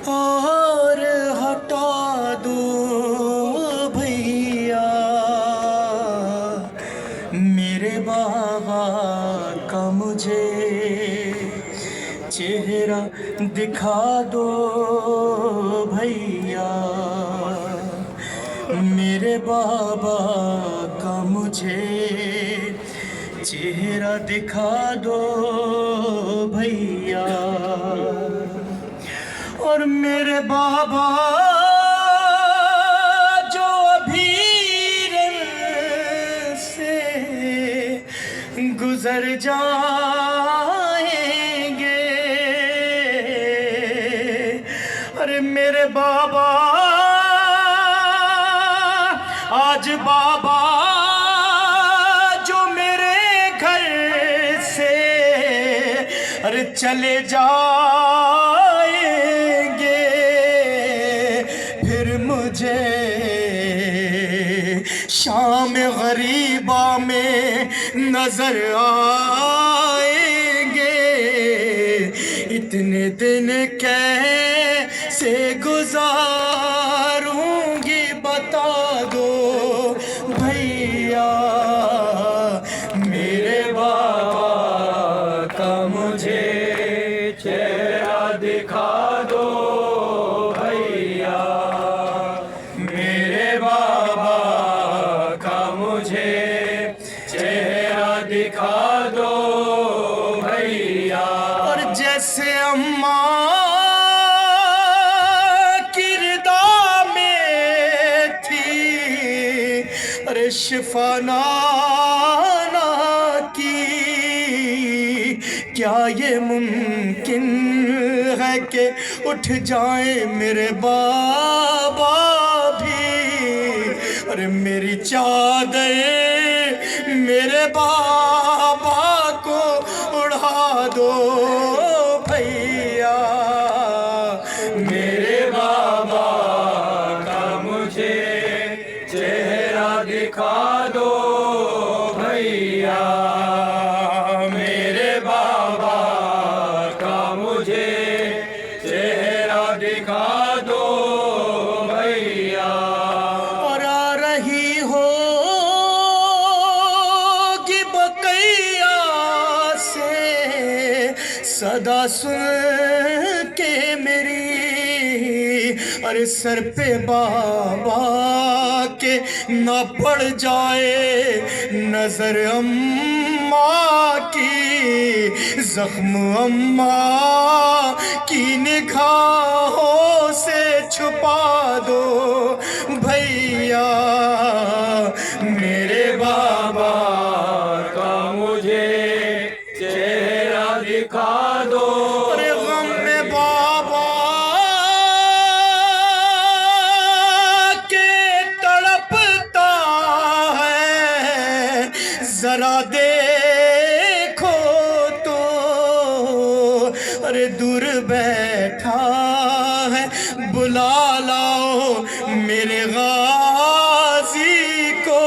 اور ہٹا دو بھیا میرے بابا کا مجھے چہرہ دکھا دو بھیا میرے بابا کا مجھے چہرہ دکھا دو بھیا اور میرے بابا جو ابھی رن سے گزر جائیں گے ارے میرے بابا آج بابا جو میرے گھر سے ارے چلے جائیں گے پھر مجھے شام غریبہ میں نظر آئیں گے اتنے دن کیسے گزاروں گی بتا دو بھیا میرے بابا کا مجھے چہرہ دکھا دو بھیا میرے بابا کا مجھے چہرہ دکھا دو بھیا اور جیسے اماں شفا نانا کی کیا یہ ممکن ہے کہ اٹھ جائیں میرے بابا بھی اور میری چادر میرے بابا کو اڑا دو بھیا میرے بابا کا مجھے چہرہ دکھا دو بھیا میرے بابا کا مجھے چہرہ دکھا دو بھیا اور آ رہی ہوگی بقیہ سے صدا سن کے میری اور سر پہ بابا کے نہ پڑ جائے نظر اماں کی زخم اماں کی نگاہوں سے چھپا دو بھیا میرے بابا کا مجھے چہرہ دکھا دو غم میں بابا ذرا دیکھو تو ارے دور بیٹھا ہے بلا لاؤ میرے غازی کو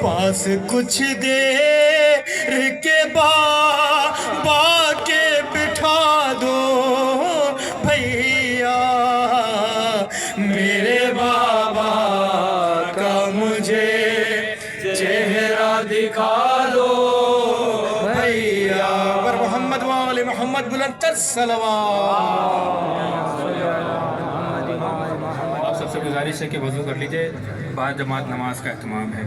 پاس کچھ دیر کے بابا کے بٹھا دو بھیا میرے بابا کا مجھے چہرہ دکھا دو بھیا پر محمد وآل محمد بلند تر صلوات آپ سب سے گزارش ہے کہ وضو کر لیجئے بعد جماعت نماز کا اہتمام ہے